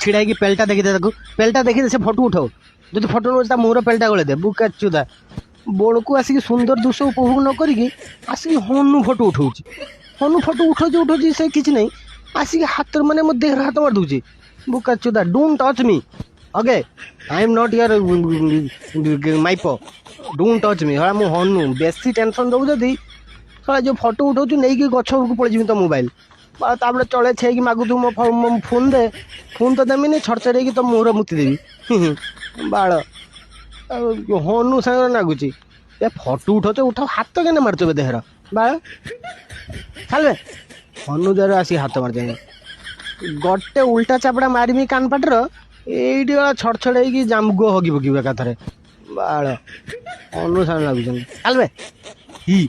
छिड़ा की पेल्टा देखी दे पेल्टा देखी दे से फोटो उठाओ जो फोटो ता मुहर पेल्टा गले दे बुका चुदा बोड़ को आसिक सुंदर दृश्य उपभोग न करी आसिक हनु फोटो उठाऊ हनु फोटो उठाऊ से किसी नहीं आसिक हाथ मैंने मो देह हाथ मार दूसरी बुका चुदा don't touch me okay I am not your माइप डोंट टच मी हाँ मुझे हनु बेसी टेंशन दौ जदि साला जो फोटो उठाऊ नहीं कि गछ को पड़ जी तो मोबाइल तापर चले छे मागु तू मो फोन दे फोन तो देमी नहीं छड़छड़े तो मुहर मुति देवी बाड़ हनु सागर नागुची ए फोटो उठाऊ उठाओ हाथ के मारच देहर बाड़ चलवे हनु देहर आसी हाथ मार जाए गोटे उल्टा चापड़ा मारमी कान पाटर ये छड़छड़े कि जामगो हगी पकी एकाथरे बाड़ हनु सागर नागुच चलवे ही